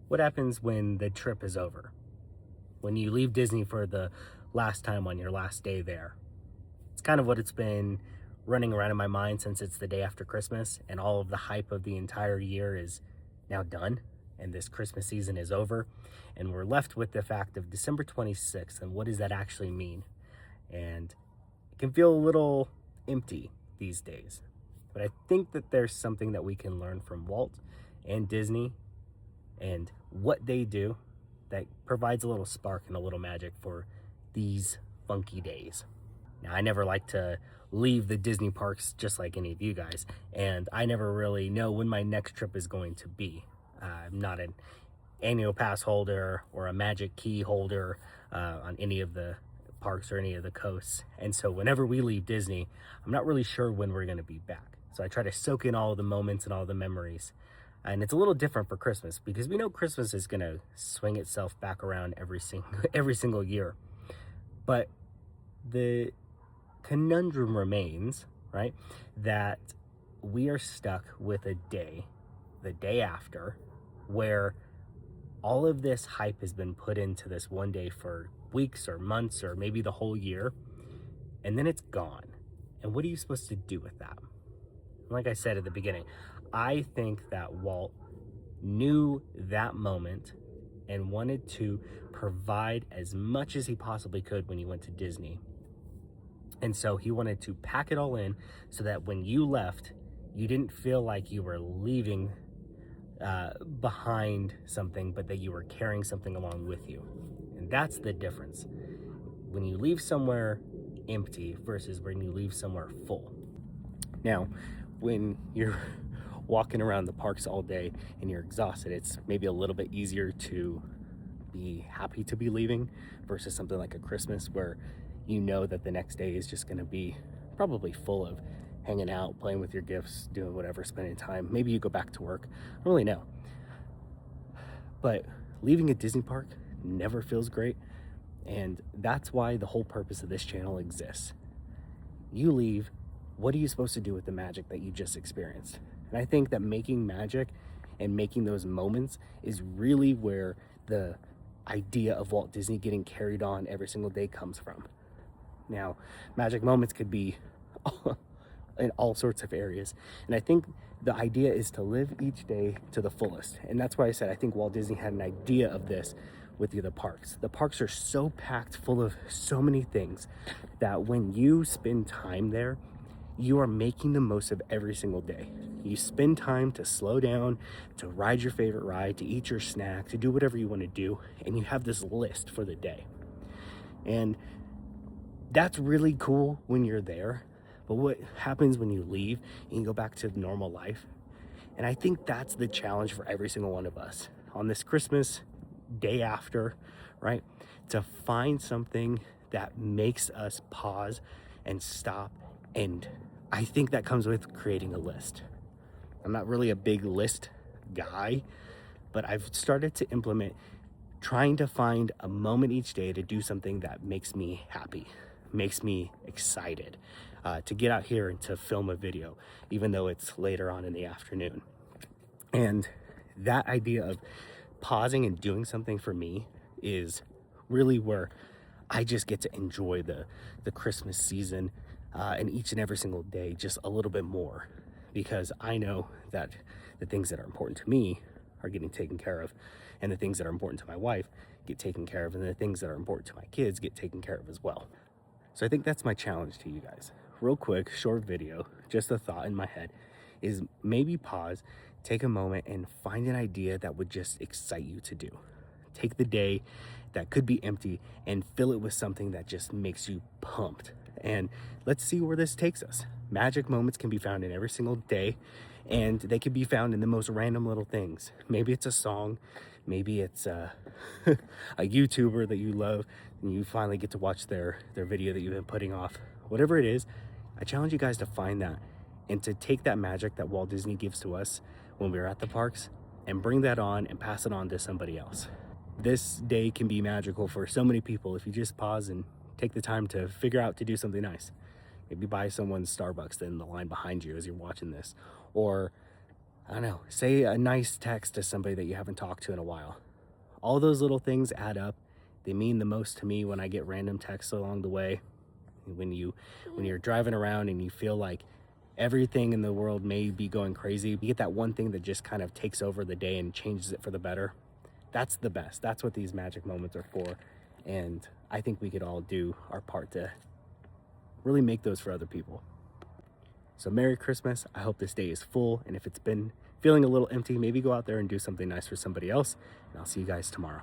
What happens when the trip is over? When you leave Disney for the last time on your last day there? It's kind of what it's been running around in my mind since it's the day after Christmas and all of the hype of the entire year is now done and this Christmas season is over. And we're left with the fact of December 26th and what does that actually mean? And it can feel a little empty these days. But I think that there's something that we can learn from Walt and Disney and what they do that provides a little spark and a little magic for these funky days. Now, I never like to leave the Disney parks just like any of you guys, and I never really know when my next trip is going to be. I'm not an annual pass holder or a magic key holder on any of the parks or any of the coasts, and so whenever we leave Disney, I'm not really sure when we're going to be back. So I try to soak in all the moments and all the memories. And it's a little different for Christmas because we know Christmas is going to swing itself back around every single year. But the conundrum remains, right, that we are stuck with a day, the day after, where all of this hype has been put into this one day for weeks or months or maybe the whole year, and then it's gone. And what are you supposed to do with that? Like I said at the beginning, I think that Walt knew that moment and wanted to provide as much as he possibly could when he went to Disney. And so he wanted to pack it all in so that when you left, you didn't feel like you were leaving behind something, but that you were carrying something along with you. And that's the difference. When you leave somewhere empty versus when you leave somewhere full. Now, when you're walking around the parks all day and you're exhausted, it's maybe a little bit easier to be happy to be leaving versus something like a Christmas where you know that the next day is just going to be probably full of hanging out, playing with your gifts, doing whatever, spending time. Maybe you go back to work. I don't really know. But leaving a Disney park never feels great. And that's why the whole purpose of this channel exists. You leave, what are you supposed to do with the magic that you just experienced? And I think that making magic and making those moments is really where the idea of Walt Disney getting carried on every single day comes from. Now, magic moments could be in all sorts of areas. And I think the idea is to live each day to the fullest. And that's why I said I think Walt Disney had an idea of this with the other parks. The parks are so packed full of so many things that when you spend time there, you are making the most of every single day. You spend time to slow down, to ride your favorite ride, to eat your snack, to do whatever you want to do, and you have this list for the day. And that's really cool when you're there, but what happens when you leave and you go back to normal life? And I think that's the challenge for every single one of us on this Christmas day after, right? To find something that makes us pause and stop. And I think that comes with creating a list. I'm not really a big list guy, but I've started to implement trying to find a moment each day to do something that makes me happy, makes me excited to get out here and to film a video, even though it's later on in the afternoon. And that idea of pausing and doing something for me is really where I just get to enjoy the Christmas season and each and every single day just a little bit more, because I know that the things that are important to me are getting taken care of, and the things that are important to my wife get taken care of, and the things that are important to my kids get taken care of as well. So I think that's my challenge to you guys. Real quick, short video, just a thought in my head is maybe pause, take a moment and find an idea that would just excite you to do. Take the day that could be empty and fill it with something that just makes you pumped. And let's see where this takes us. Magic moments can be found in every single day, and they can be found in the most random little things. Maybe it's a song, maybe it's a YouTuber that you love and you finally get to watch their video that you've been putting off. Whatever it is, I challenge you guys to find that and to take that magic that Walt Disney gives to us when we're at the parks and bring that on and pass it on to somebody else. This day can be magical for so many people if you just pause and take the time to figure out to do something nice. Maybe buy someone Starbucks in the line behind you as you're watching this, or I don't know, say a nice text to somebody that you haven't talked to in a while. All those little things add up. They mean the most to me when I get random texts along the way. When you're driving around and you feel like everything in the world may be going crazy, you get that one thing that just kind of takes over the day and changes it for the better. That's the best. That's what these magic moments are for. And I think we could all do our part to really make those for other people. So Merry Christmas. I hope this day is full. And if it's been feeling a little empty, maybe go out there and do something nice for somebody else. And I'll see you guys tomorrow.